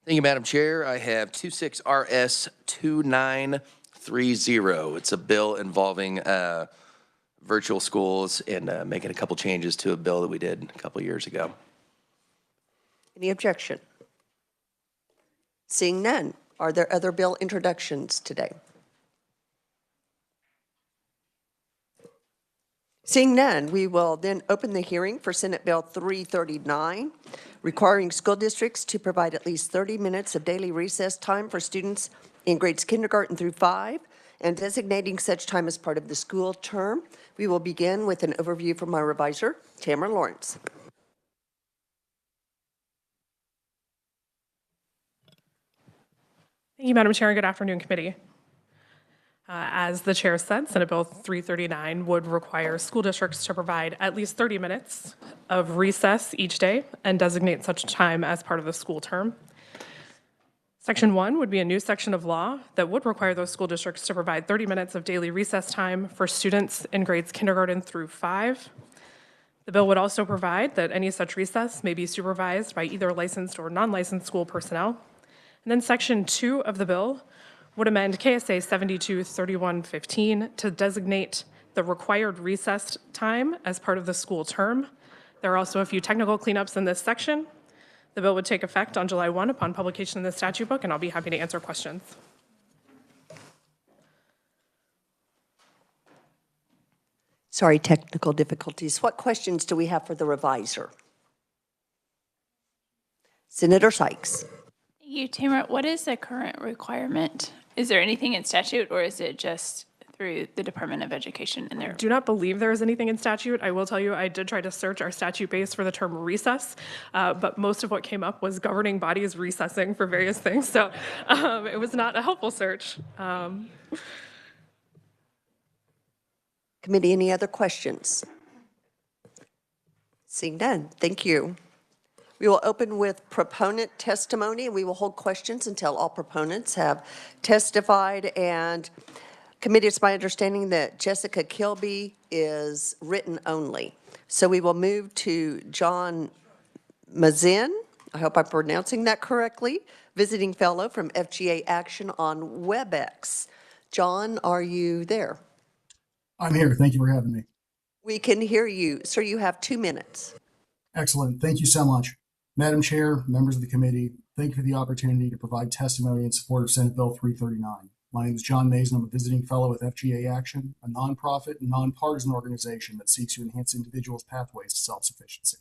Thank you, Madam Chair. I have 26RS2930. It's a bill involving virtual schools and making a couple changes to a bill that we did a couple years ago. Any objection? Seeing none, are there other bill introductions today? Seeing none, we will then open the hearing for Senate Bill 339, requiring school districts to provide at least 30 minutes of daily recess time for students in grades kindergarten through 5 and designating such time as part of the school term. We will begin with an overview from our reviser, Tamara Lawrence. Thank you, Madam Chair, and good afternoon, committee. As the chair said, Senate Bill 339 would require school districts to provide at least 30 minutes of recess each day and designate such time as part of the school term. Section 1 would be a new section of law that would require those school districts to provide 30 minutes of daily recess time for students in grades kindergarten through 5. The bill would also provide that any such recess may be supervised by either licensed or non-licensed school personnel. And then Section 2 of the bill would amend KSA 723115 to designate the required recess time as part of the school term. There are also a few technical cleanups in this section. The bill would take effect on July 1 upon publication in the statute book, and I'll be happy to answer questions. Sorry, technical difficulties. What questions do we have for the reviser? Senator Sykes. Thank you, Tamara. What is the current requirement? Is there anything in statute, or is it just through the Department of Education in there? I do not believe there is anything in statute. I will tell you, I did try to search our statute base for the term recess, but most of what came up was governing bodies recessing for various things. So it was not a helpful search. Committee, any other questions? Seeing none, thank you. We will open with proponent testimony, and we will hold questions until all proponents have testified. And committee, it's my understanding that Jessica Kilby is written only. So we will move to John Mazin. I hope I'm pronouncing that correctly. Visiting fellow from FGA Action on WebEx. John, are you there? I'm here. Thank you for having me. We can hear you. Sir, you have 2 minutes. Excellent. Thank you so much. Madam Chair, members of the committee, thank you for the opportunity to provide testimony in support of Senate Bill 339. My name is John Mazin. I'm a visiting fellow with FGA Action, a nonprofit and nonpartisan organization that seeks to enhance individuals' pathways to self-sufficiency.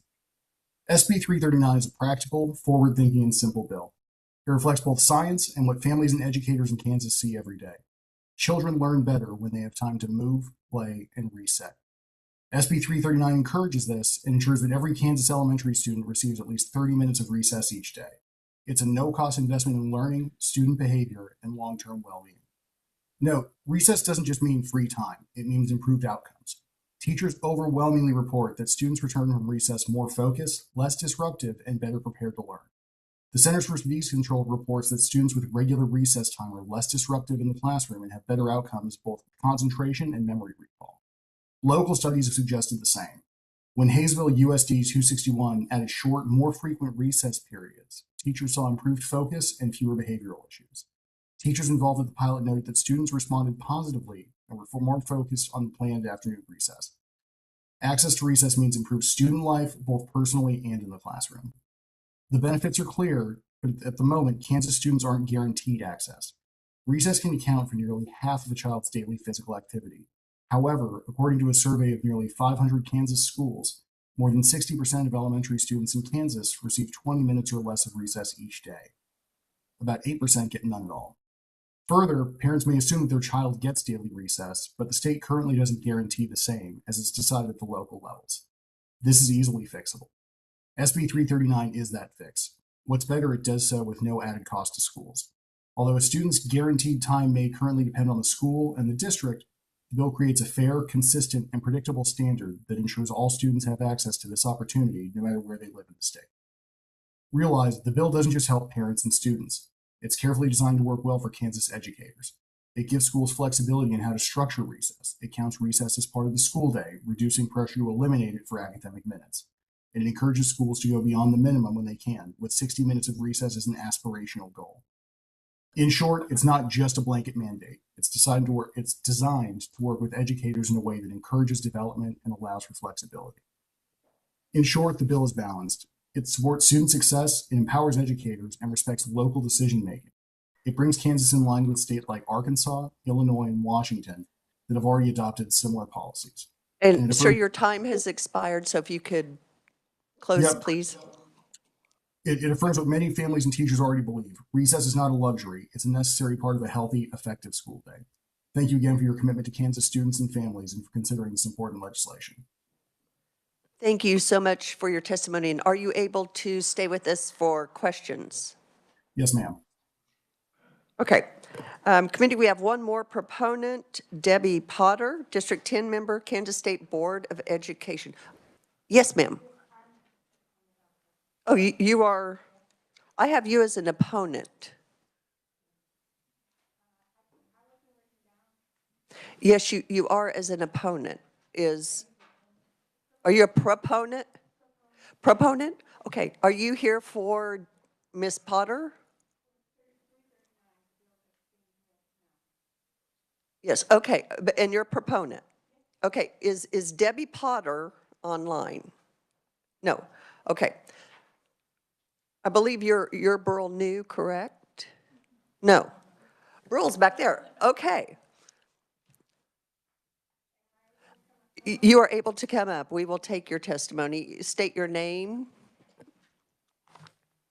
SB 339 is a practical, forward-thinking, and simple bill. It reflects both science and what families and educators in Kansas see every day. Children learn better when they have time to move, play, and reset. SB 339 encourages this and ensures that every Kansas elementary student receives at least 30 minutes of recess each day. It's a no-cost investment in learning, student behavior, and long-term well-being. Note, recess doesn't just mean free time. It means improved outcomes. Teachers overwhelmingly report that students return from recess more focused, less disruptive, and better prepared to learn. The Centers for Disease Control reports that students with regular recess time are less disruptive in the classroom and have better outcomes, both concentration and memory recall. Local studies have suggested the same. When Hayesville USD 261 added short, more frequent recess periods, teachers saw improved focus and fewer behavioral issues. Teachers involved with the pilot noted that students responded positively and were more focused on the planned afternoon recess. Access to recess means improved student life, both personally and in the classroom. The benefits are clear, but at the moment, Kansas students aren't guaranteed access. Recess can account for nearly half of a child's daily physical activity. However, according to a survey of nearly 500 Kansas schools, more than 60% of elementary students in Kansas receive 20 minutes or less of recess each day. About 8% get none at all. Further, parents may assume that their child gets daily recess, but the state currently doesn't guarantee the same, as it's decided at the local levels. This is easily fixable. SB 339 is that fix. What's better, it does so with no added cost to schools. Although a student's guaranteed time may currently depend on the school and the district, the bill creates a fair, consistent, and predictable standard that ensures all students have access to this opportunity no matter where they live in the state. Realize the bill doesn't just help parents and students. It's carefully designed to work well for Kansas educators. It gives schools flexibility in how to structure recess. It counts recess as part of the school day, reducing pressure to eliminate it for academic minutes. and it encourages schools to go beyond the minimum when they can, with 60 minutes of recess as an aspirational goal. In short, it's not just a blanket mandate. It's designed to work with educators in a way that encourages development and allows for flexibility. In short, the bill is balanced. It supports student success, it empowers educators, and respects local decision-making. It brings Kansas in line with states like Arkansas, Illinois, and Washington that have already adopted similar policies. And sir, your time has expired, so if you could close, Yep. please. It affirms what many families and teachers already believe. Recess is not a luxury. It's a necessary part of a healthy, effective school day. Thank you again for your commitment to Kansas students and families and for considering this important legislation. Thank you so much for your testimony. And are you able to stay with us for questions? Yes, ma'am. Okay. Committee, we have one more proponent, Debbie Potter, District 10 member, Kansas State Board of Education. Yes, ma'am. Oh, you are, I have you as an opponent. Yes, you are as an opponent. Are you a proponent? Proponent? Okay. Are you here for Ms. Potter? Yes, okay. And you're a proponent. Okay. Is Debbie Potter online? No. Okay. I believe you're Burl New, correct? No. Burl's back there. Okay. You are able to come up. We will take your testimony. State your name,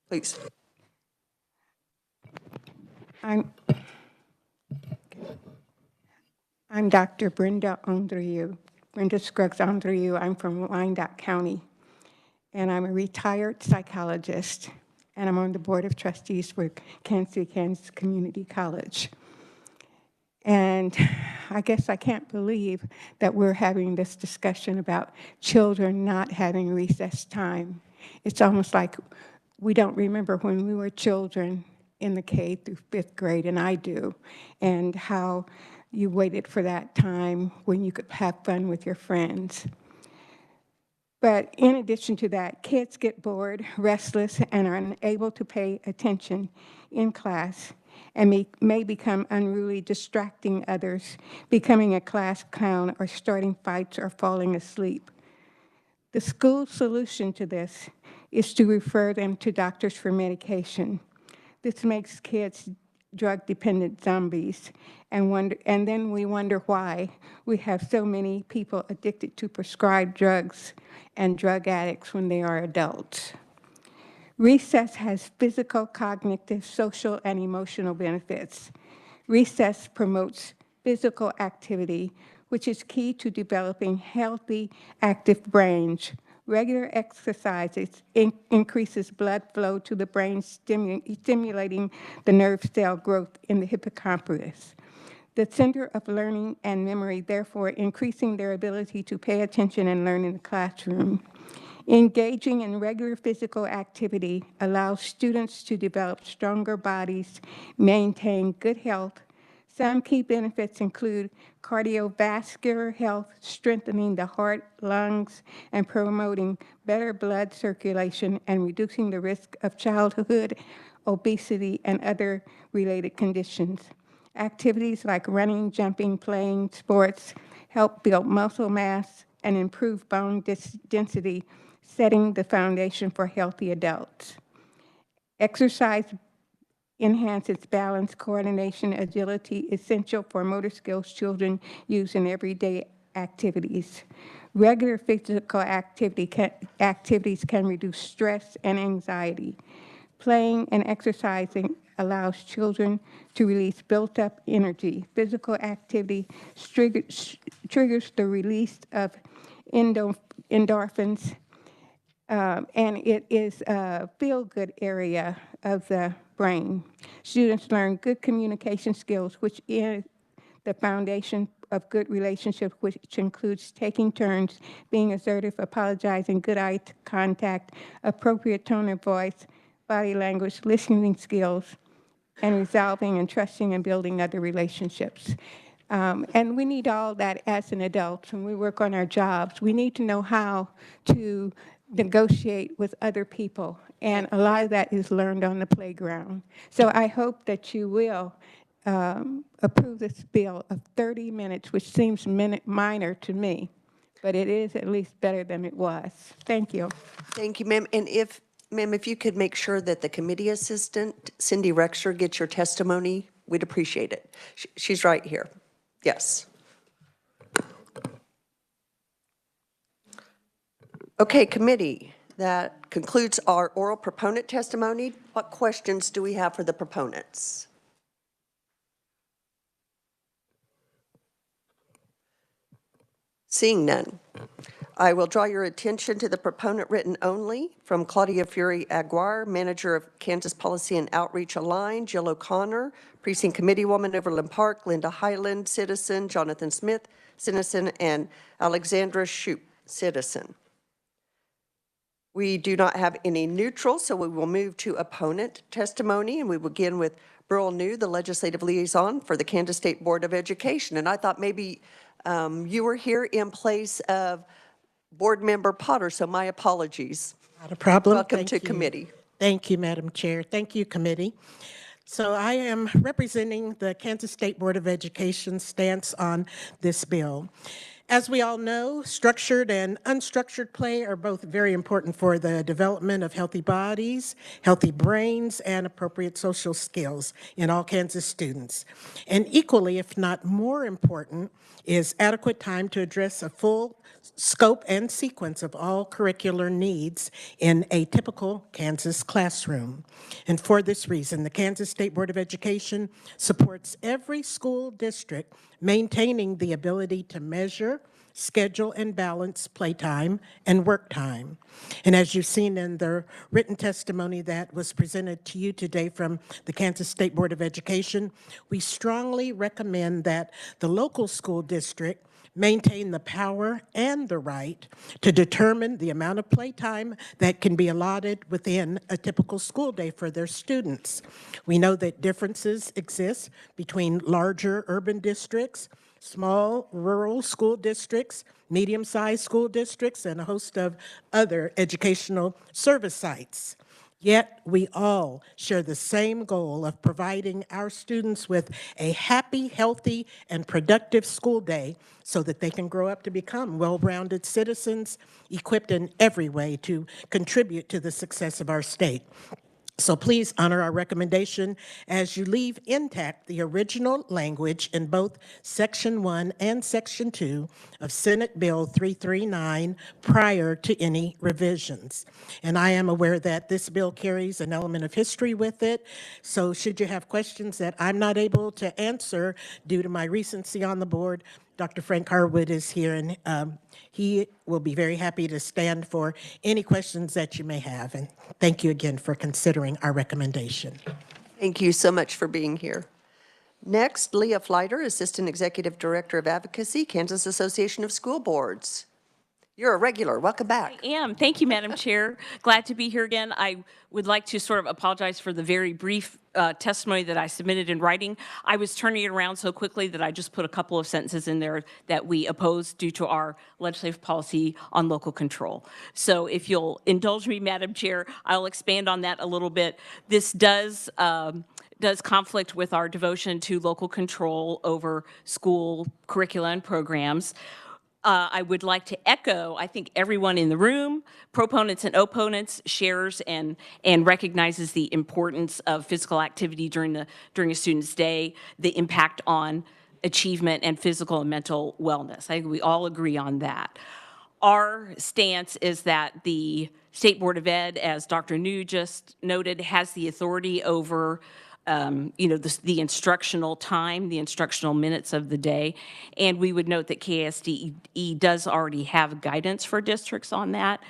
please. I'm Dr. Brenda Andreu, Brenda Scruggs Andreu. I'm from Wyandotte County, and I'm a retired psychologist, and I'm on the Board of Trustees for Kansas Community College. And I guess I can't believe that we're having this discussion about children not having recess time. It's almost like we don't remember when we were children in the K through 5th grade, and I do, and how you waited for that time when you could have fun with your friends. But in addition to that, kids get bored, restless, and are unable to pay attention in class and may become unruly, distracting others, becoming a class clown, or starting fights or falling asleep. The school's solution to this is to refer them to doctors for medication. This makes kids drug-dependent zombies, and then we wonder why we have so many people addicted to prescribed drugs and drug addicts when they are adults. Recess has physical, cognitive, social, and emotional benefits. Recess promotes physical activity, which is key to developing healthy, active brains. Regular exercises increases blood flow to the brain, stimulating the nerve cell growth in the hippocampus, the center of learning and memory, therefore increasing their ability to pay attention and learn in the classroom. Engaging in regular physical activity allows students to develop stronger bodies, maintain good health. Some key benefits include cardiovascular health, strengthening the heart, lungs, and promoting better blood circulation and reducing the risk of childhood obesity and other related conditions. Activities like running, jumping, playing sports help build muscle mass and improve bone density, setting the foundation for healthy adults. Exercise enhances balance, coordination, agility, essential for motor skills children use in everyday activities. Regular physical activities can reduce stress and anxiety. Playing and exercising allows children to release built-up energy. Physical activity triggers the release of endorphins, and it is a feel-good area of the brain. Students learn good communication skills, which is the foundation of good relationships, which includes taking turns, being assertive, apologizing, good eye contact, appropriate tone of voice, body language, listening skills, and resolving and trusting and building other relationships. And we need all that as an adult when we work on our jobs. We need to know how to negotiate with other people. And a lot of that is learned on the playground. So I hope that you will approve this bill of 30 minutes, which seems minor to me, but it is at least better than it was. Thank you. Thank you, ma'am. And ma'am, if you could make sure that the committee assistant, Cindy Rexer, gets your testimony, we'd appreciate it. She's right here. Yes. Okay, committee, that concludes our oral proponent testimony. What questions do we have for the proponents? Seeing none, I will draw your attention to the proponent written only from Claudia Fury Aguirre, Manager of Kansas Policy and Outreach Aligned, Jill O'Connor, Precinct Committee Woman, Overland Park, Linda Highland, Citizen, Jonathan Smith, Citizen, and Alexandra Shoup, Citizen. We do not have any neutral, so we will move to opponent testimony, and we will begin with Burl New, the legislative liaison for the Kansas State Board of Education. And I thought maybe you were here in place of Board Member Potter, so my apologies. Not a problem. Welcome Thank to you. committee. Thank you, Madam Chair. Thank you, committee. So I am representing the Kansas State Board of Education stance on this bill. As we all know, structured and unstructured play are both very important for the development of healthy bodies, healthy brains, and appropriate social skills in all Kansas students. And equally, if not more important, is adequate time to address a full scope and sequence of all curricular needs in a typical Kansas classroom. And for this reason, the Kansas State Board of Education supports every school district maintaining the ability to measure, schedule, and balance playtime and work time. And as you've seen in the written testimony that was presented to you today from the Kansas State Board of Education, we strongly recommend that the local school district maintain the power and the right to determine the amount of playtime that can be allotted within a typical school day for their students. We know that differences exist between larger urban districts, small rural school districts, medium-sized school districts, and a host of other educational service sites. Yet we all share the same goal of providing our students with a happy, healthy, and productive school day so that they can grow up to become well-rounded citizens, equipped in every way to contribute to the success of our state. So please honor our recommendation as you leave intact the original language in both Section 1 and Section 2 of Senate Bill 339 prior to any revisions. And I am aware that this bill carries an element of history with it, so should you have questions that I'm not able to answer due to my recency on the board, Dr. Frank Harwood is here, and he will be very happy to stand for any questions that you may have. And thank you again for considering our recommendation. Thank you so much for being here. Next, Leah Fleiter, Assistant Executive Director of Advocacy, Kansas Association of School Boards. You're a regular. Welcome back. I am. Thank you, Madam Chair. Glad to be here again. I would like to sort of apologize for the very brief testimony that I submitted in writing. I was turning it around so quickly that I just put a couple of sentences in there that we oppose due to our legislative policy on local control. So if you'll indulge me, Madam Chair, I'll expand on that a little bit. This does conflict with our devotion to local control over school curricula and programs. I would like to echo, I think everyone in the room, proponents and opponents, shares and recognizes the importance of physical activity during a student's day, the impact on achievement and physical and mental wellness. I think we all agree on that. Our stance is that the State Board of Ed, as Dr. New just noted, has the authority over the instructional time, the instructional minutes of the day. And we would note that KSDE does already have guidance for districts on that.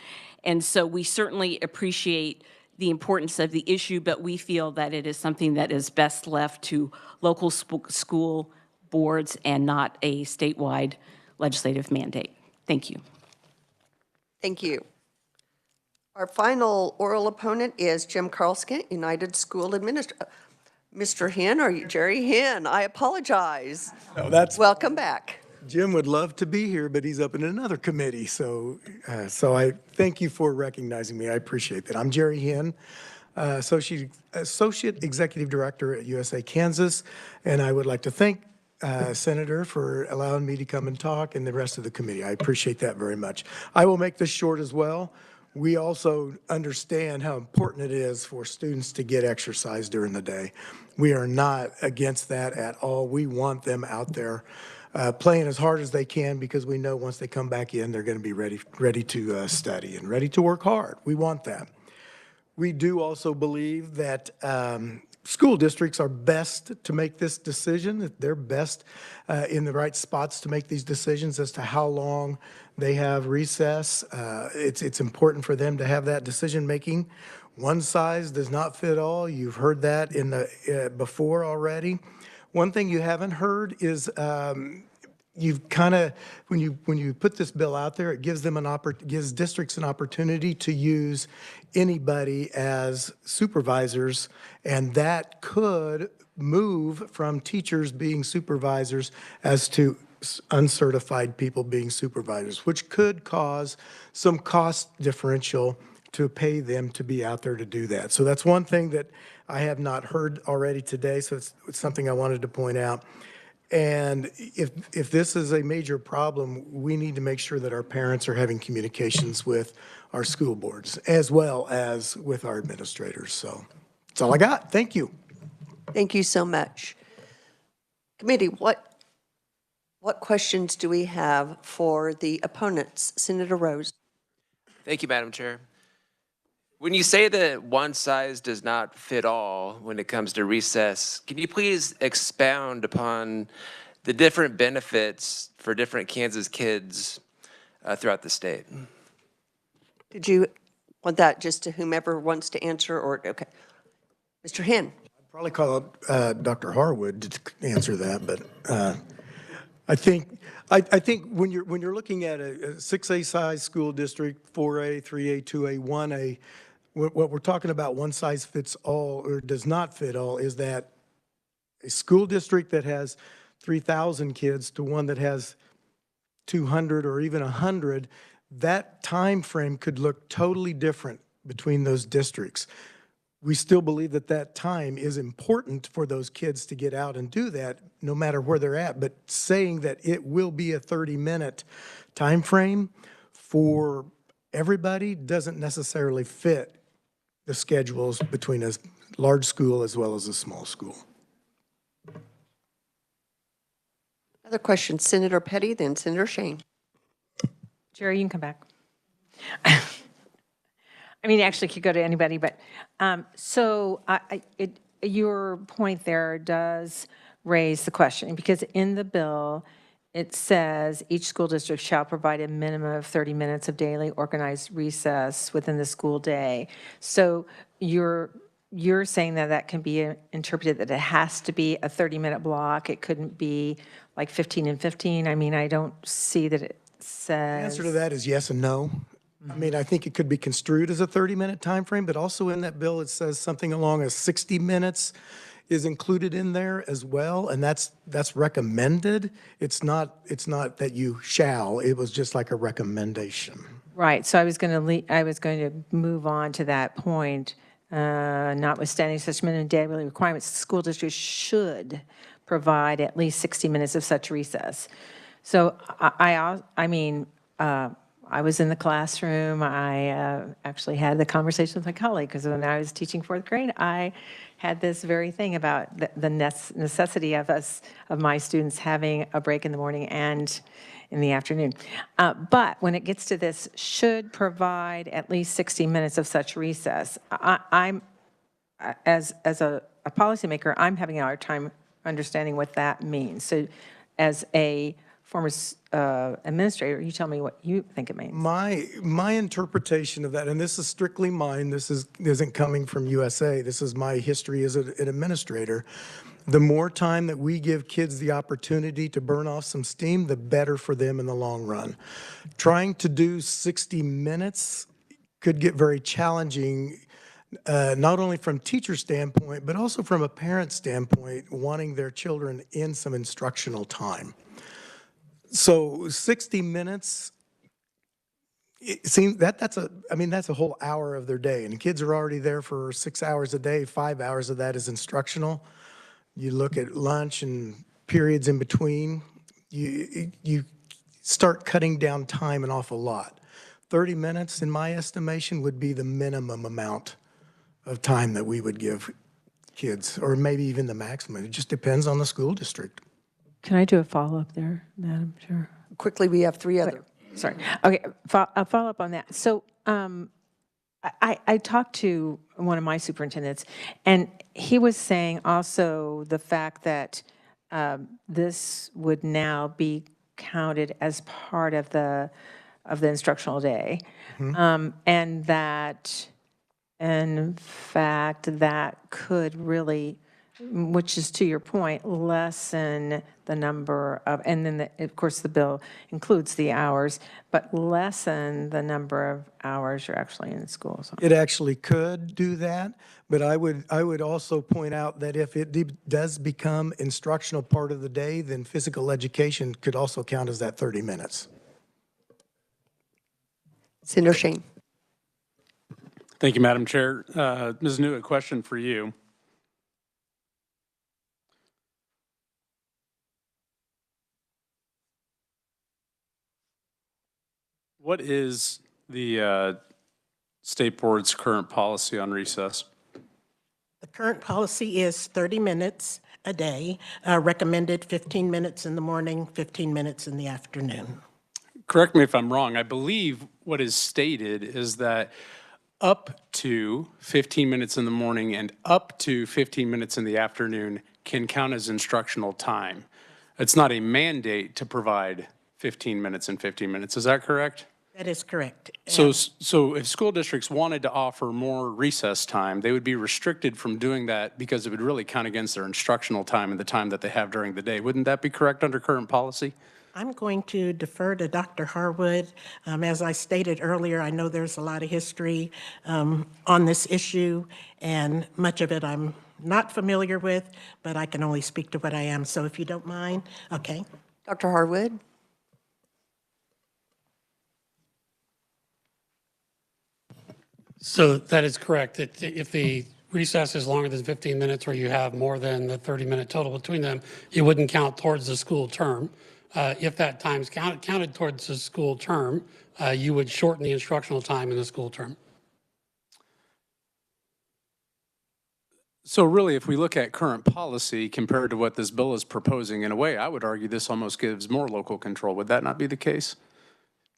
And so we certainly appreciate the importance of the issue, but we feel that it is something that is best left to local school boards and not a statewide legislative mandate. Thank you. Thank you. Our final oral opponent is Jim Carlskent, United School Administrator. Mr. Hinn, or Jerry Hinn, I apologize. No, that's Welcome back. Jim would love to be here, but he's up in another committee. So I thank you for recognizing me. I appreciate that. I'm Jerry Hinn, Associate Executive Director at USA Kansas, and I would like to thank Senator for allowing me to come and talk, and the rest of the committee. I appreciate that very much. I will make this short as well. We also understand how important it is for students to get exercise during the day. We are not against that at all. We want them out there playing as hard as they can, because we know once they come back in, they're going to be ready to study and ready to work hard. We want that. We do also believe that school districts are best to make this decision, that they're best in the right spots to make these decisions as to how long they have recess. It's important for them to have that decision-making. One size does not fit all. You've heard that in the before already. One thing you haven't heard is you've kind of, when you put this bill out there, it gives them gives districts an opportunity to use anybody as supervisors, and that could move from teachers being supervisors as to uncertified people being supervisors, which could cause some cost differential to pay them to be out there to do that. So that's one thing that I have not heard already today, so it's something I wanted to point out. And if this is a major problem, we need to make sure that our parents are having communications with our school boards as well as with our administrators. So that's all I got. Thank you. Thank you so much. Committee, what questions do we have for the opponents? Senator Rose. Thank you, Madam Chair. When you say that one size does not fit all when it comes to recess, can you please expound upon the different benefits for different Kansas kids throughout the state? Did you want that just to whomever wants to answer, or, okay. Mr. Hinn. I'd probably call Dr. Harwood to answer that, but I think when you're looking at a 6A size school district, 4A, 3A, 2A, 1A, what we're talking about, one size fits all or does not fit all, is that a school district that has 3,000 kids to one that has 200 or even 100, that time frame could look totally different between those districts. We still believe that that time is important for those kids to get out and do that no matter where they're at, but saying that it will be a 30-minute time frame for everybody doesn't necessarily fit the schedules between a large school as well as a small school. Other questions? Senator Petty, then Senator Shane. Jerry, you can come back. I mean, actually, could go to anybody, but your point there does raise the question, because in the bill, it says each school district shall provide a minimum of 30 minutes of daily organized recess within the school day. So you're saying that can be interpreted that it has to be a 30-minute block. It couldn't be like 15 and 15. I mean, I don't see that it says. The answer to that is yes and no. I mean, I think it could be construed as a 30-minute time frame, but also in that bill, it says something along as 60 minutes is included in there as well, and that's recommended. It's not that you shall. It was just like a recommendation. Right. So I was going to move on to that point. Notwithstanding such minimum daily requirements, the school district should provide at least 60 minutes of such recess. So I mean. I was in the classroom. I actually had the conversation with my colleague, because when I was teaching fourth grade, I had this very thing about the necessity of my students having a break in the morning and in the afternoon. But when it gets to this, should provide at least 60 minutes of such recess, I'm as a policymaker, I'm having a hard time understanding what that means. So as a former administrator, you tell me what you think it means. My interpretation of that, and this is strictly mine, this isn't coming from USA, this is my history as an administrator. The more time that we give kids the opportunity to burn off some steam, the better for them in the long run. Trying to do 60 minutes could get very challenging, not only from teacher standpoint, but also from a parent standpoint, wanting their children in some instructional time. So 60 minutes, it seems that's a whole hour of their day, and kids are already there for 6 hours a day. 5 hours of that is instructional. You look at lunch and periods in between, you start cutting down time an awful lot. 30 minutes, in my estimation, would be the minimum amount of time that we would give kids, or maybe even the maximum. It just depends on the school district. Can I do a follow-up there, Madam Chair? Quickly, we have three other. Sorry. Okay, a follow-up on that. So I talked to one of my superintendents, and he was saying also the fact that this would now be counted as part of the instructional day, and that, in fact, that could really, which is to your point, lessen the number of, and then, of course, the bill includes the hours, but lessen the number of hours you're actually in school. So. It actually could do that, but I would also point out that if it does become instructional part of the day, then physical education could also count as that 30 minutes. Senator Shane. Thank you, Madam Chair. Ms. New, a question for you. What is the State Board's current policy on recess? The current policy is 30 minutes a day, recommended 15 minutes in the morning, 15 minutes in the afternoon. Correct me if I'm wrong. I believe what is stated is that up to 15 minutes in the morning and up to 15 minutes in the afternoon can count as instructional time. It's not a mandate to provide 15 minutes and 15 minutes. Is that correct? That is correct. So if school districts wanted to offer more recess time, they would be restricted from doing that because it would really count against their instructional time and the time that they have during the day. Wouldn't that be correct under current policy? I'm going to defer to Dr. Harwood. As I stated earlier, I know there's a lot of history on this issue, and much of it I'm not familiar with, but I can only speak to what I am. So if you don't mind, okay. Dr. Harwood. So that is correct. If the recess is longer than 15 minutes or you have more than the 30-minute total between them, it wouldn't count towards the school term. If that time's counted towards the school term, you would shorten the instructional time in the school term. So really, if we look at current policy compared to what this bill is proposing, in a way, I would argue this almost gives more local control. Would that not be the case?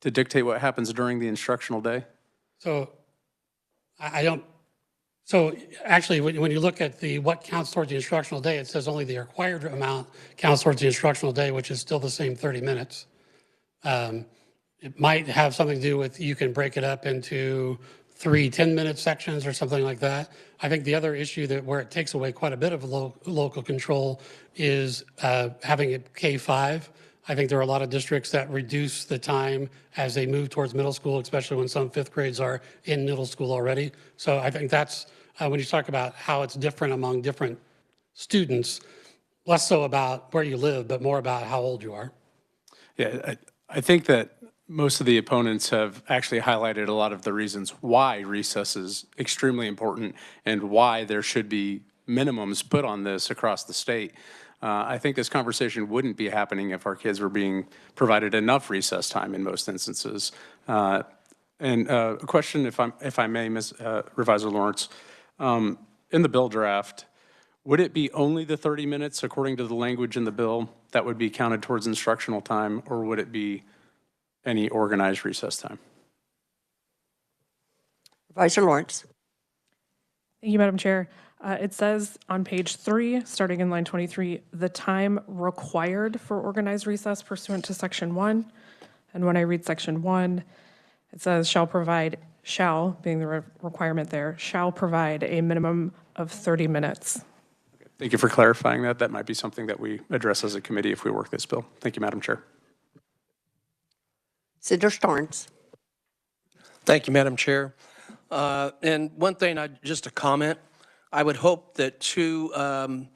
To dictate what happens during the instructional day? So I don't, so actually, when you look at what counts towards the instructional day, it says only the required amount counts towards the instructional day, which is still the same 30 minutes. It might have something to do with, you can break it up into 3 10-minute sections or something like that. I think the other issue where it takes away quite a bit of local control is having it K-5. I think there are a lot of districts that reduce the time as they move towards middle school, especially when some 5th grades are in middle school already. So I think that's, when you talk about how it's different among different students, less so about where you live, but more about how old you are. Yeah, I think that most of the opponents have actually highlighted a lot of the reasons why recess is extremely important and why there should be minimums put on this across the state. I think this conversation wouldn't be happening if our kids were being provided enough recess time in most instances. And a question, if I may, Ms. Revisor Lawrence, in the bill draft, would it be only the 30 minutes according to the language in the bill that would be counted towards instructional time, or would it be any organized recess time? Revisor Lawrence. Thank you, Madam Chair. It says on page 3, starting in line 23, the time required for organized recess pursuant to section 1. And when I read section 1, it says shall being the requirement there, shall provide a minimum of 30 minutes. Okay. Thank you for clarifying that. That might be something that we address as a committee if we work this bill. Thank you, Madam Chair. Senator Starnes. Thank you, Madam Chair. And one thing, just a comment. I would hope that to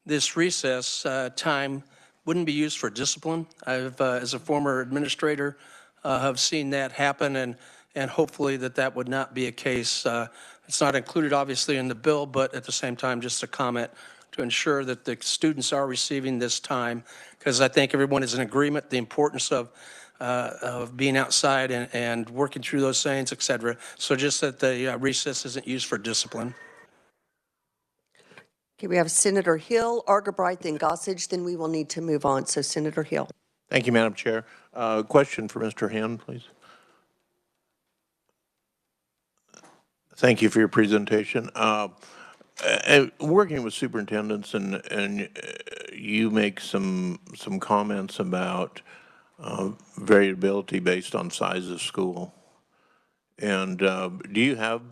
this recess time wouldn't be used for discipline. I've, as a former administrator, have seen that happen, and hopefully that would not be a case. It's not included, obviously, in the bill, but at the same time, just a comment to ensure that the students are receiving this time, because I think everyone is in agreement, the importance of being outside and working through those things, et cetera. So just that the recess isn't used for discipline. Okay, we have Senator Hill, Argabright, then Gossage, then we will need to move on. So Senator Hill. Thank you, Madam Chair. Question for Mr. Hen, please. Thank you for your presentation. Working with superintendents, and you make some comments about variability based on size of school. And do you have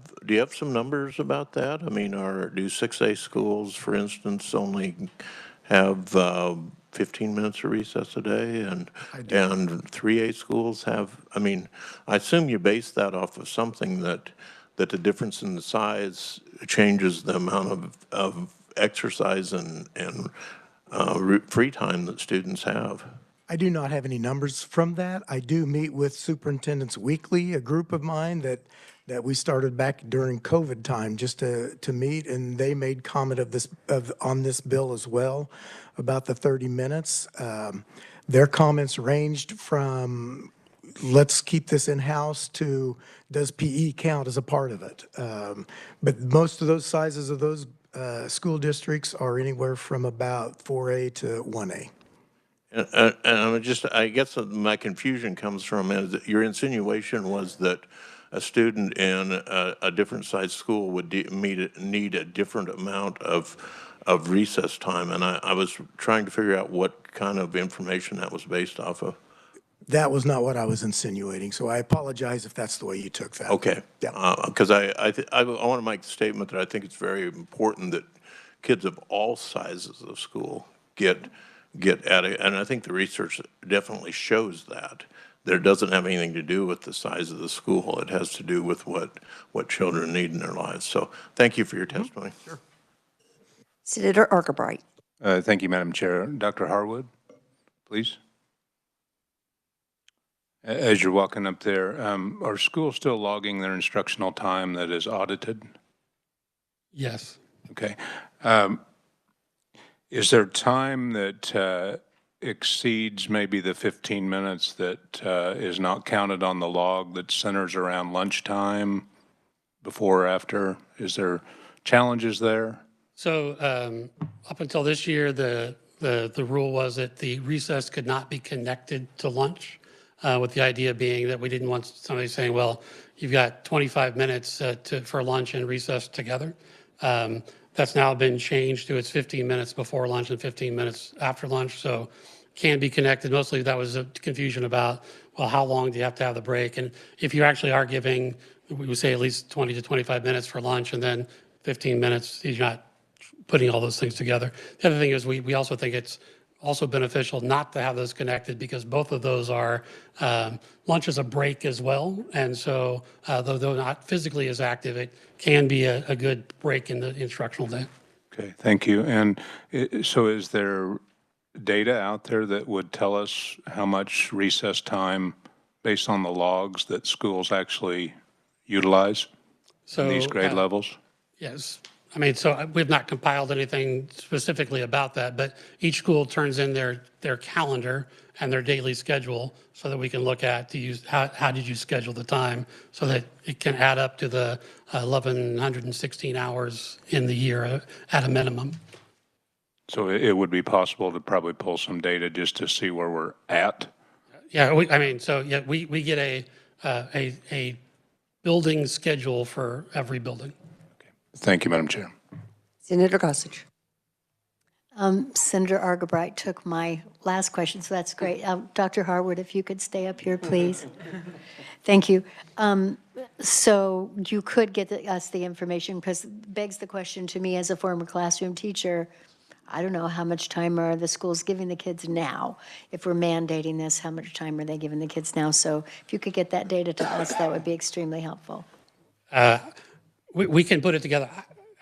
some numbers about that? I mean, do 6A schools, for instance, only have 15 minutes of recess a day, and 3A schools have? I mean, I assume you base that off of something that the difference in the size changes the amount of exercise and free time that students have. I do not have any numbers from that. I do meet with superintendents weekly, a group of mine that we started back during COVID time just to meet, and they made comment on this bill as well about the 30 minutes. Their comments ranged from let's keep this in-house to does PE count as a part of it. But most of those sizes of those school districts are anywhere from about 4A to 1A. And I guess my confusion comes from is that your insinuation was that a student in a different size school would need a different amount of recess time, and I was trying to figure out what kind of information that was based off of. That was not what I was insinuating, so I apologize if that's the way you took that. Okay. Yeah. Because I want to make the statement that I think it's very important that kids of all sizes of school get at it, and I think the research definitely shows that. There doesn't have anything to do with the size of the school. It has to do with what children need in their lives. So thank you for your testimony. Sure. Senator Argabright. Thank you, Madam Chair. Dr. Harwood, please. As you're walking up there, are schools still logging their instructional time that is audited? Yes. Okay. Is there time that exceeds maybe the 15 minutes that is not counted on the log that centers around lunchtime, before or after? Is there challenges there? So up until this year, the rule was that the recess could not be connected to lunch, with the idea being that we didn't want somebody saying, well, you've got 25 minutes for lunch and recess together. That's now been changed to it's 15 minutes before lunch and 15 minutes after lunch, so can be connected. Mostly that was a confusion about, well, how long do you have to have the break? And if you actually are giving, we would say at least 20 to 25 minutes for lunch and then 15 minutes, you're not putting all those things together. The other thing is we also think it's also beneficial not to have those connected because both of those are, lunch is a break as well. And so though not physically as active, it can be a good break in the instructional day. Okay, thank you. And so is there data out there that would tell us how much recess time based on the logs that schools actually utilize in these grade levels? Yes. I mean, so we've not compiled anything specifically about that, but each school turns in their calendar and their daily schedule so that we can look at how did you schedule the time so that it can add up to the 1,116 hours in the year at a minimum. So it would be possible to probably pull some data just to see where we're at? Yeah, we get a building schedule for every building. Thank you, Madam Chair. Senator Gossage. Senator Argabright took my last question, so that's great. Dr. Harwood, if you could stay up here, please. Thank you. So you could get us the information, because it begs the question to me as a former classroom teacher, I don't know how much time are the schools giving the kids now? If we're mandating this, how much time are they giving the kids now? So if you could get that data to us, that would be extremely helpful. We can put it together.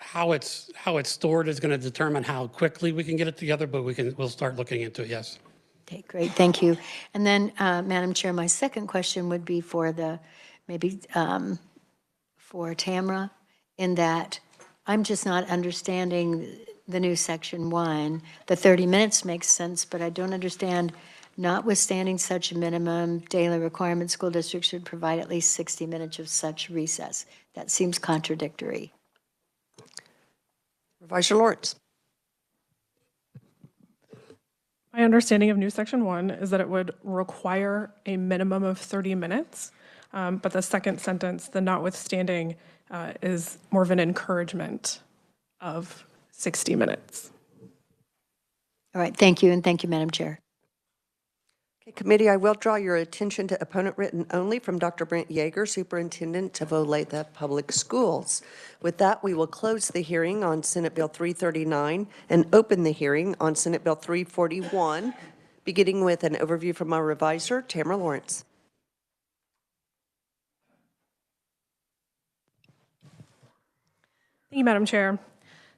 how it's stored is going to determine how quickly we can get it together, but we'll start looking into it, yes. Okay, great, thank you. And then, Madam Chair, my second question would be for for Tamara, in that I'm just not understanding the new section 1. The 30 minutes makes sense, but I don't understand, notwithstanding such a minimum daily requirement, school districts should provide at least 60 minutes of such recess. That seems contradictory. Supervisor Lawrence. My understanding of new section 1 is that it would require a minimum of 30 minutes, but the second sentence, the notwithstanding, is more of an encouragement of 60 minutes. All right, thank you, and thank you, Madam Chair. Okay, committee, I will draw your attention to opponent written only from Dr. Brent Yeager, Superintendent of Olathe Public Schools. With that, we will close the hearing on Senate Bill 339 and open the hearing on Senate Bill 341, beginning with an overview from our reviser, Tamara Lawrence. Thank you, Madam Chair.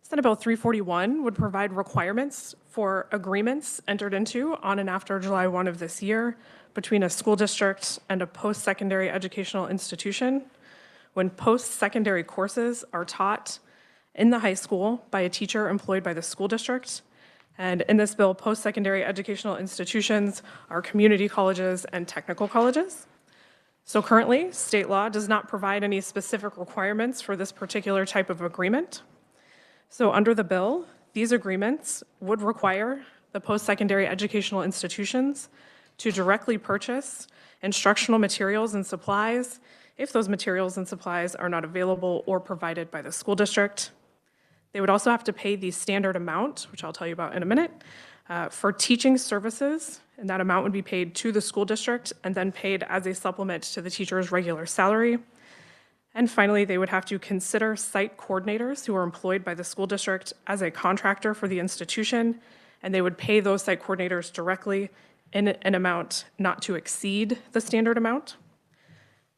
Senate Bill 341 would provide requirements for agreements entered into on and after July 1 of this year between a school district and a post-secondary educational institution when post-secondary courses are taught in the high school by a teacher employed by the school district. And in this bill, post-secondary educational institutions are community colleges and technical colleges. So currently, state law does not provide any specific requirements for this particular type of agreement. So under the bill, these agreements would require the post-secondary educational institutions to directly purchase instructional materials and supplies if those materials and supplies are not available or provided by the school district. They would also have to pay the standard amount, which I'll tell you about in a minute, for teaching services, and that amount would be paid to the school district and then paid as a supplement to the teacher's regular salary. And finally, they would have to consider site coordinators who are employed by the school district as a contractor for the institution, and they would pay those site coordinators directly in an amount not to exceed the standard amount.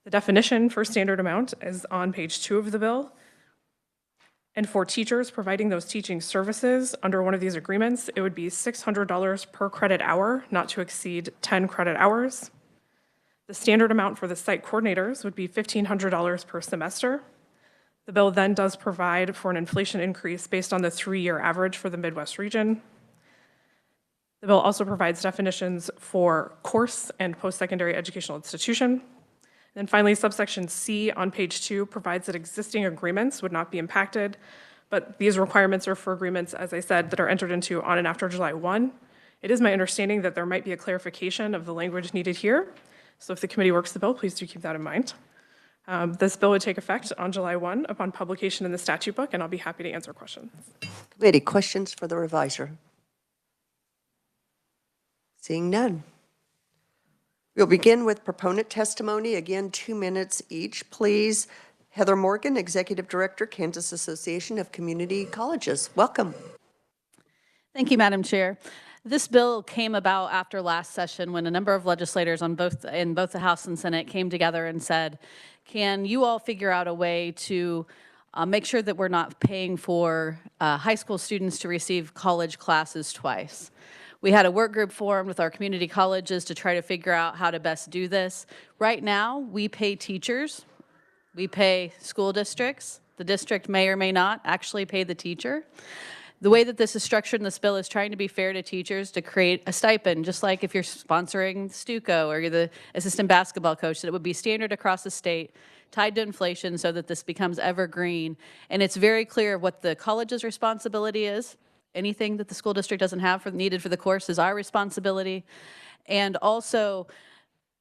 The definition for standard amount is on page 2 of the bill. And for teachers providing those teaching services under one of these agreements, it would be $600 per credit hour, not to exceed 10 credit hours. The standard amount for the site coordinators would be $1,500 per semester. The bill then does provide for an inflation increase based on the 3-year average for the Midwest region. The bill also provides definitions for course and post-secondary educational institution. And then finally, subsection C on page 2 provides that existing agreements would not be impacted, but these requirements are for agreements, as I said, that are entered into on and after July 1. It is my understanding that there might be a clarification of the language needed here. So if the committee works the bill, please do keep that in mind. This bill would take effect on July 1 upon publication in the statute book, and I'll be happy to answer questions. Committee, questions for the reviser? Seeing none. We'll begin with proponent testimony. Again, 2 minutes each, please. Heather Morgan, Executive Director, Kansas Association of Community Colleges. Welcome. Thank you, Madam Chair. This bill came about after last session when a number of legislators in both the House and Senate came together and said, can you all figure out a way to make sure that we're not paying for high school students to receive college classes twice? We had a work group formed with our community colleges to try to figure out how to best do this. Right now, we pay teachers, we pay school districts. The district may or may not actually pay the teacher. The way that this is structured in this bill is trying to be fair to teachers to create a stipend, just like if you're sponsoring Stuco or you're the assistant basketball coach, that it would be standard across the state, tied to inflation so that this becomes evergreen. And it's very clear what the college's responsibility is. Anything that the school district doesn't have needed for the course is our responsibility. And also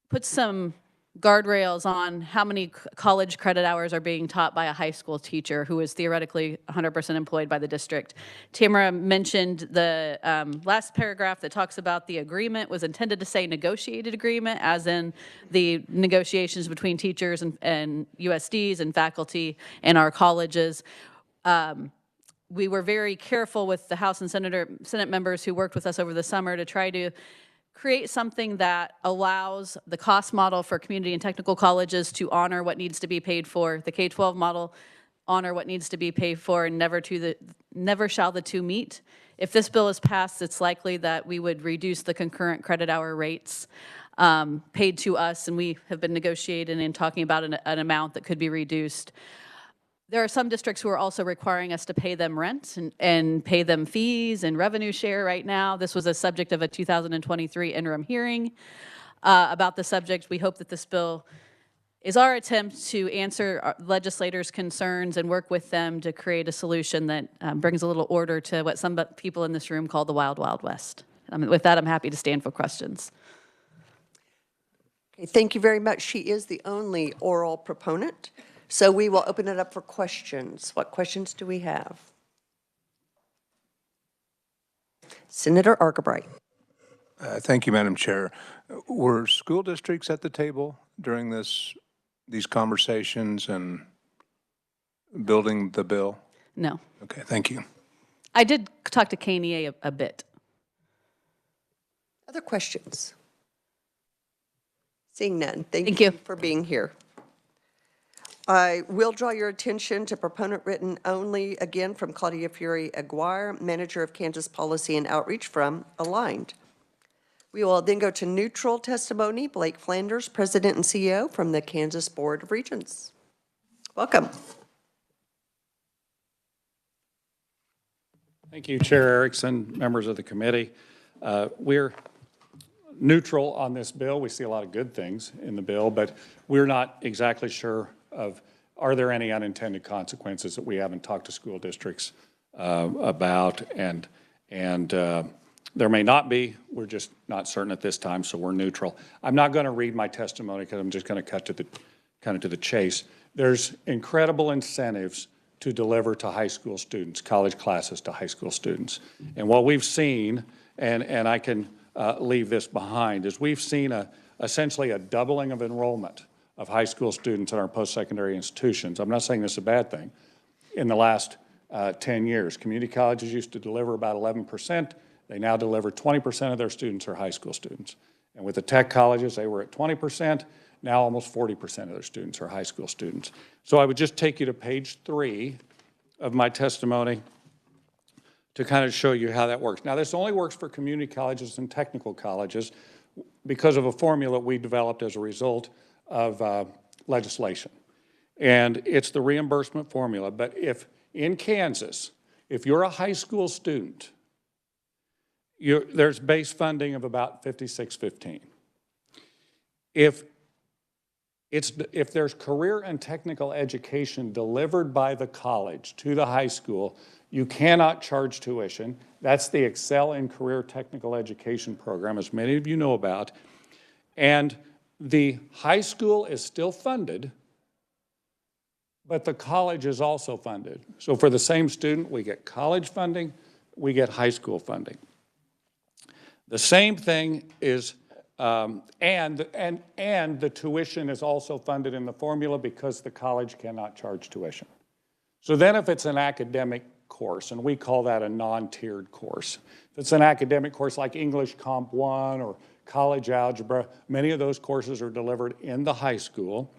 put some guardrails on how many college credit hours are being taught by a high school teacher who is theoretically 100% employed by the district. Tamara mentioned the last paragraph that talks about the agreement was intended to say negotiated agreement, as in the negotiations between teachers and USDs and faculty and our colleges. We were very careful with the House and Senate members who worked with us over the summer to try to create something that allows the cost model for community and technical colleges to honor what needs to be paid for. The K-12 model honor what needs to be paid for, and never shall the two meet. If this bill is passed, it's likely that we would reduce the concurrent credit hour rates paid to us, and we have been negotiating and talking about an amount that could be reduced. There are some districts who are also requiring us to pay them rent and pay them fees and revenue share right now. This was a subject of a 2023 interim hearing about the subject. We hope that this bill is our attempt to answer our legislators' concerns and work with them to create a solution that brings a little order to what some people in this room call the Wild Wild West. With that, I'm happy to stand for questions. Okay, thank you very much. She is the only oral proponent. So we will open it up for questions. What questions do we have? Senator Argabright. Thank you, Madam Chair. Were school districts at the table during these conversations and building the bill? No. Okay, thank you. I did talk to KNEA a bit. Other questions? Seeing none. Thank you for being here. I will draw your attention to proponent written only, again, from Claudia Fury-Aguirre, Manager of Kansas Policy and Outreach from Aligned. We will then go to neutral testimony, Blake Flanders, President and CEO from the Kansas Board of Regents. Welcome. Thank you, Chair Erickson, members of the committee. We're neutral on this bill. We see a lot of good things in the bill, but we're not exactly sure of, are there any unintended consequences that we haven't talked to school districts about, and there may not be. We're just not certain at this time, so we're neutral. I'm not going to read my testimony because I'm just going to cut to the chase. There's incredible incentives to deliver to high school students, college classes to high school students. And what we've seen, and I can leave this behind, is we've seen essentially a doubling of enrollment of high school students in our post-secondary institutions. I'm not saying this is a bad thing. In the last 10 years, community colleges used to deliver about 11%. They now deliver 20% of their students are high school students. And with the tech colleges, they were at 20%. Now almost 40% of their students are high school students. So I would just take you to page 3 of my testimony to kind of show you how that works. Now, this only works for community colleges and technical colleges because of a formula we developed as a result of legislation. And it's the reimbursement formula. But if in Kansas, if you're a high school student, there's base funding of about $56.15. If there's career and technical education delivered by the college to the high school, you cannot charge tuition. That's the Excel in Career Technical Education program, as many of you know about. And the high school is still funded, but the college is also funded. So for the same student, we get college funding, we get high school funding. The same thing is, and the tuition is also funded in the formula because the college cannot charge tuition. So then if it's an academic course, and we call that a non-tiered course, if it's an academic course like English Comp 1 or college algebra, many of those courses are delivered in the high school.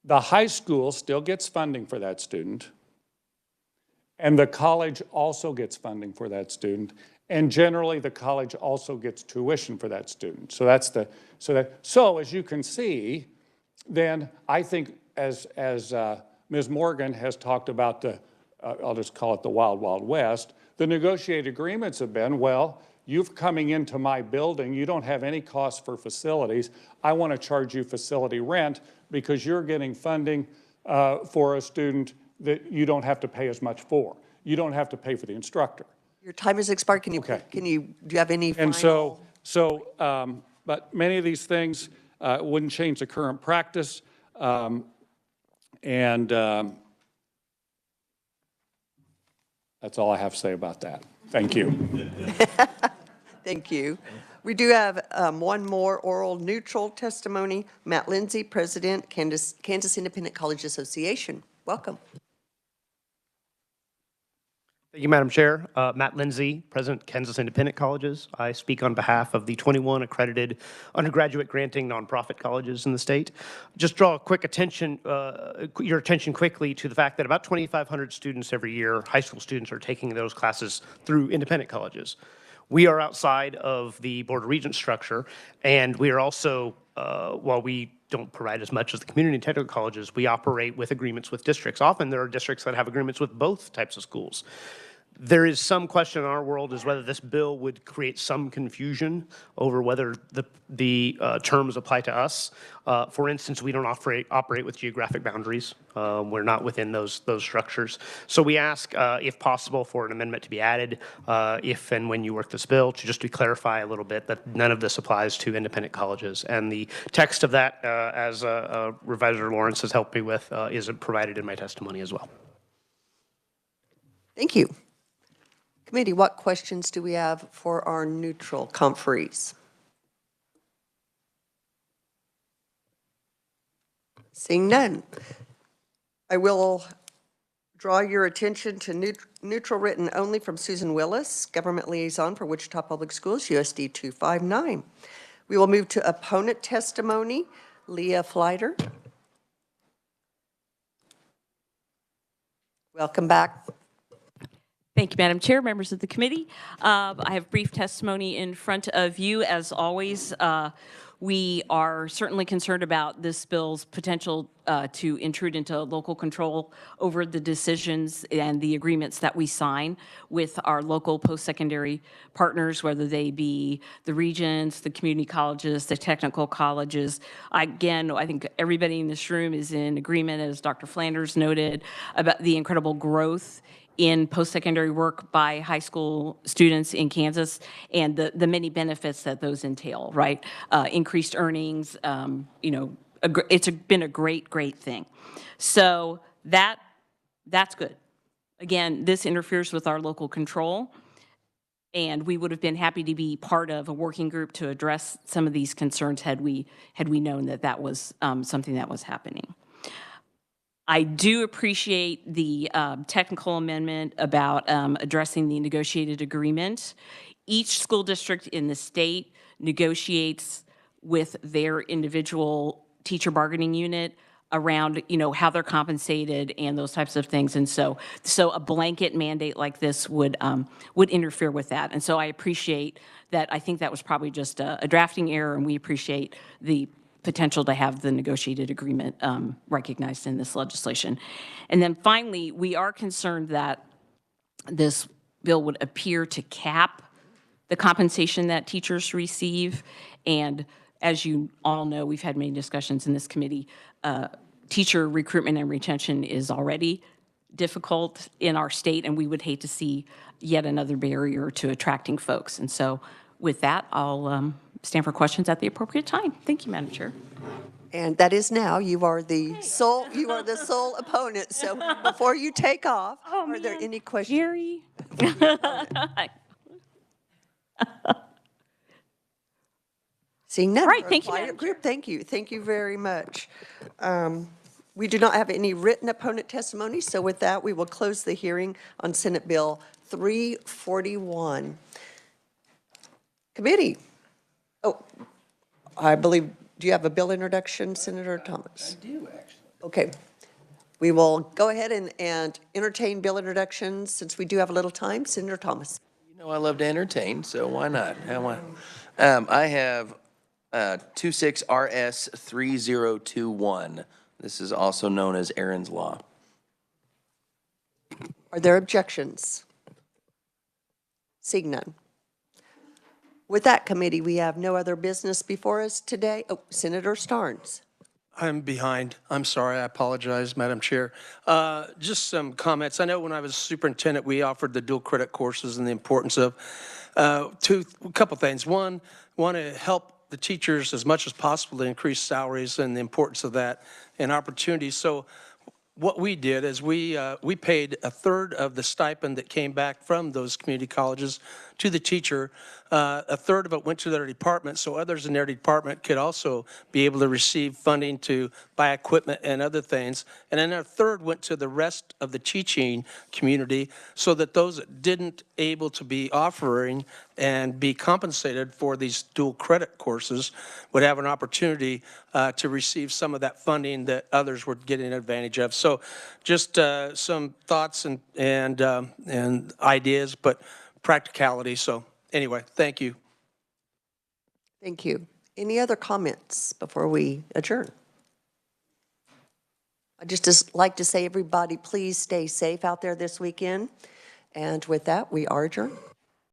The high school still gets funding for that student, and the college also gets funding for that student. And generally, the college also gets tuition for that student. So as you can see, then I think as Ms. Morgan has talked about I'll just call it the Wild Wild West, the negotiated agreements have been, well, you're coming into my building, you don't have any cost for facilities. I want to charge you facility rent because you're getting funding for a student that you don't have to pay as much for. You don't have to pay for the instructor. Your time has expired. Can you, do you have any final? And but many of these things wouldn't change the current practice. That's all I have to say about that. Thank you. Thank you. We do have one more oral neutral testimony. Matt Lindsay, President, Kansas Independent College Association. Welcome. Thank you, Madam Chair. Matt Lindsay, President, Kansas Independent Colleges. I speak on behalf of the 21 accredited undergraduate granting nonprofit colleges in the state. Just draw your attention quickly to the fact that about 2,500 students every year, high school students, are taking those classes through independent colleges. We are outside of the Board of Regents structure, and we are also, while we don't provide as much as the community and technical colleges, we operate with agreements with districts. Often there are districts that have agreements with both types of schools. There is some question in our world as whether this bill would create some confusion over whether the terms apply to us. For instance, we don't operate with geographic boundaries. We're not within those structures. So we ask, if possible, for an amendment to be added, if and when you work this bill, to clarify a little bit that none of this applies to independent colleges. And the text of that, as Revisor Lawrence has helped me with, is provided in my testimony as well. Thank you. Committee, what questions do we have for our neutral conferees? Seeing none, I will draw your attention to neutral written only from Susan Willis, Government Liaison for Wichita Public Schools, USD 259. We will move to opponent testimony. Leah Fleiter. Welcome back. Thank you, Madam Chair, members of the committee. I have brief testimony in front of you. As always, we are certainly concerned about this bill's potential to intrude into local control over the decisions and the agreements that we sign with our local post-secondary partners, whether they be the regions, the community colleges, the technical colleges. Again, I think everybody in this room is in agreement, as Dr. Flanders noted, about the incredible growth in post-secondary work by high school students in Kansas and the many benefits that those entail, right? Increased earnings, it's been a great thing. So that's good. Again, this interferes with our local control, and we would have been happy to be part of a working group to address some of these concerns had we known that was something that was happening. I do appreciate the technical amendment about addressing the negotiated agreement. Each school district in the state negotiates with their individual teacher bargaining unit around, how they're compensated and those types of things. And so a blanket mandate like this would interfere with that. And so I appreciate that. I think that was probably just a drafting error, and we appreciate the potential to have the negotiated agreement recognized in this legislation. And then finally, we are concerned that this bill would appear to cap the compensation that teachers receive. And as you all know, we've had many discussions in this committee, teacher recruitment and retention is already difficult in our state, and we would hate to see yet another barrier to attracting folks. And so with that, I'll stand for questions at the appropriate time. Thank you, Madam Chair. And that is now. You are the sole opponent. So before you take off, are there any questions? Jerry. Seeing none. Right, thank you, Madam Group. Thank you. Thank you very much. We do not have any written opponent testimony, so with that, we will close the hearing on Senate Bill 341. Committee. Oh, I believe, do you have a bill introduction, Senator Thomas? I do, actually. Okay. We will go ahead and entertain bill introductions since we do have a little time. Senator Thomas. I love to entertain, so why not? I have 26 RS 3021. This is also known as Aaron's Law. Are there objections? Seeing none. With that, committee, we have no other business before us today. Oh, Senator Starnes. I'm behind. I'm sorry. I apologize, Madam Chair. Just some comments. I know when I was superintendent, we offered the dual credit courses and the importance of a couple things. One, want to help the teachers as much as possible to increase salaries and the importance of that and opportunities. So what we did is we paid a third of the stipend that came back from those community colleges to the teacher. A third of it went to their department, so others in their department could also be able to receive funding to buy equipment and other things. And then a third went to the rest of the teaching community so that those that didn't able to be offering and be compensated for these dual credit courses would have an opportunity to receive some of that funding that others were getting advantage of. So just some thoughts and ideas, but practicality. So anyway, thank you. Thank you. Any other comments before we adjourn? I'd just like to say, everybody, please stay safe out there this weekend. And with that, we are adjourned.